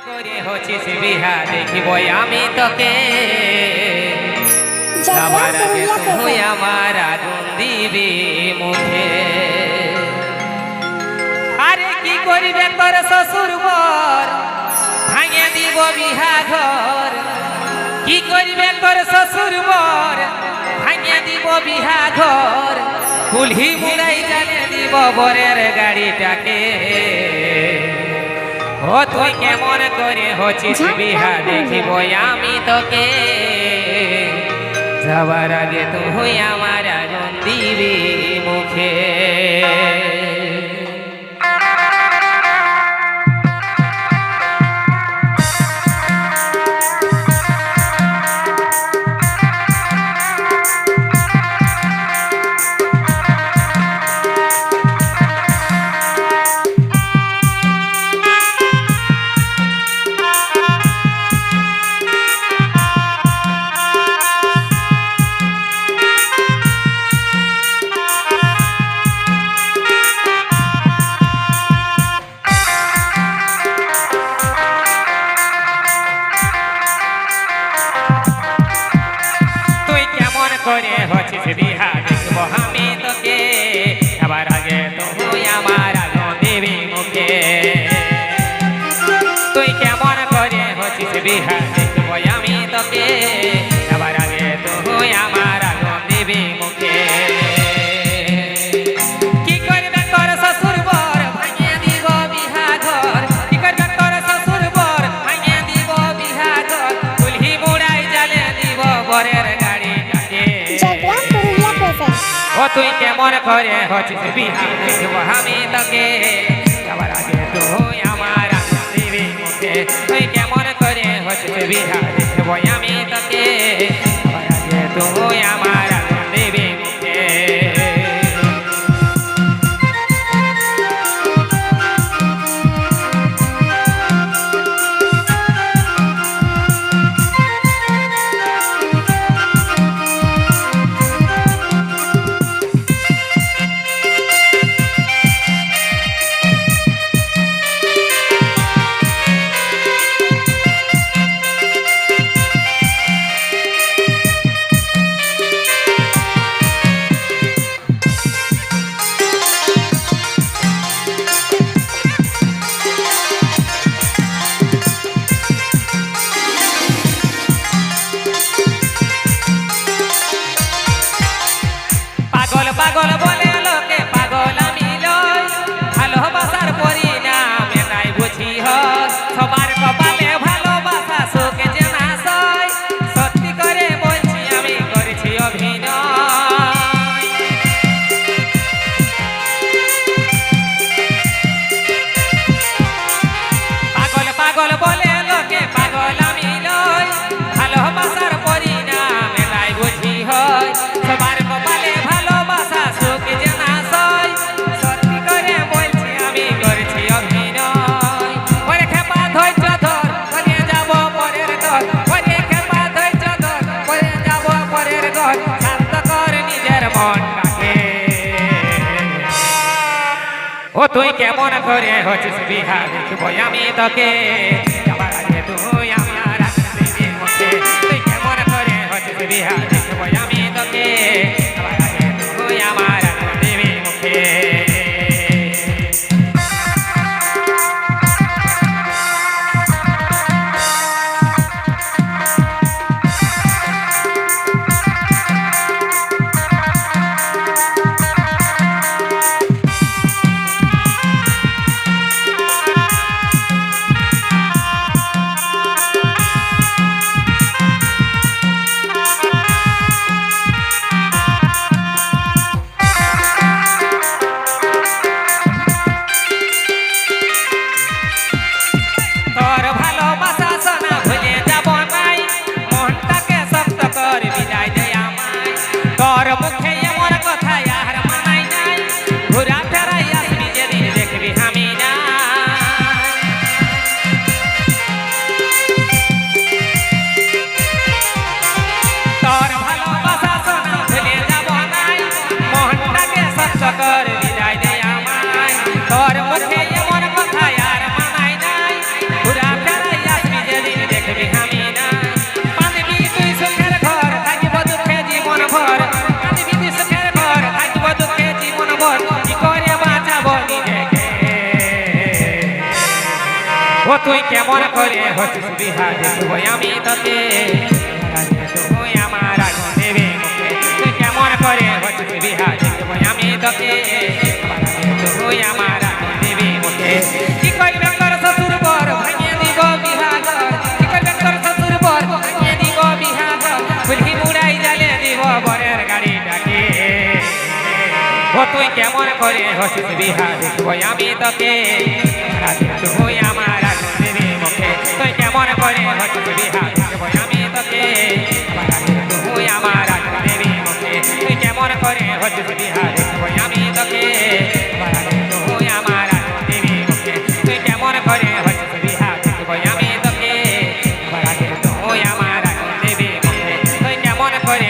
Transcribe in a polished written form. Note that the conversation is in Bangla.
করে হচ্ছিস বিহা দেখিব আমি তোকে আমার আগে তুই আমার আগুন দিবি মুখে আরে কি করিবে তোর শ্বশুর বর ভাঙে দিব বিহা ঘর কি করিবে তোর শ্বশুর বর ভাঙে দিব বিহা ঘর কুলহি মুড়াই জানে দিব বরের গাড়িটাকে ও তুই কেমন করে হচ্ছিস বিহা দেখিব আমি তোকে যাবার আগে তুই আমার আগুন দিবি মুখে করে হচ্ছিস বিহা দেখব আমি তোকে আবার আগে তুই আমার আগুন দিবি মুখে তুই কেমন করে হচ্ছিস বিহা দেখব আমি তোকে আবার আগে তুই আমার আগুন দিবি মুখে কি করবে তোর শ্বশুর বর ভাঙিয়ে দিব বিহা ঘর কি করবে তোর শ্বশুর বর ভাঙিয়ে দিব বিহা ঘর কুলহি মুড়াই জালে দিব বরের ও তুই কেমন করে হচ্ছিস বিহা দেখব আমি তোকে যাবার আগে তুই আমার আগুন দিবি মুখে তুই কেমন করে হচ্ছিস বিহা দেখব আমি তোকে যাবার আগে তুই আমার আগুন দিবি মুখে পাগল বলে লোকে পাগল আমি লই ভালোবাসার পরিণাম নাই বুঝি হয় সবার কপালে ভালোবাসা সুখে জানা সয় সত্যি করে বলছি আমি করেছি অভিনয় পাগল বলে লোকে পাগল আমি লই ভালোবাসার পরিণাম নাই বুঝি হয় সবার কপালে ভালোবাসা সুখে জানা সয় সত্যি করে বলছি আমি করেছি অভিনয় ওরে খেপা ধৈর্য ধর বলিয়ে যাব পরের ঘর ওরে খেপা ধৈর্য ধর বলিয়ে যাব পরের ঘর শান্ত কর নিজের মনটাকে ও তুই কেমন করে হচ্ছিস বিহা দেখব আমি তোকে যাবার আগে তুই আমার আগুন দিবি মুখে তুই কেমন করে হচ্ছিস বিহা দেখব আমি তোকে যাবার আগে তুই আমার আগুন দিবি মুখে তুই কেমন করে হচ্ছিস বিহা দেখবো আমি তোকে তুই আমার আগুন দেবে মুখে তুই কেমন করে হচ্ছিস বিহা দেখবো আমি তোকে তুই আমার আগুন দেবে মুখে কি করবে তোর শ্বশুর বর ভাঙিয়ে দিব বিহা ঘর কি করবে তোর শ্বশুর বর ভাঙিয়ে দিব বিহা ঘর ফুলকি মুড়াই জ্বালিয়ে দিব বরের গাড়িটাকে ও তুই কেমন করে হচ্ছিস বিহা দেখবো আমি তোকে তুই আমার আগুন দেবে মুখে তুই কেমন করে হচ্ছিস বিহা দেখবো আমি তোকে তুই আমার আগুন দেবে মুখে তুই কেমন করে হচ্ছিস বিহা দেখবো আমি তোকে তুই আমার আগুন দেবে মুখে তুই কেমন করে হচ্ছিস বিহা দেখবো আমি তোকে তুই আমার আগুন দেবে মুখে তুই কেমন করে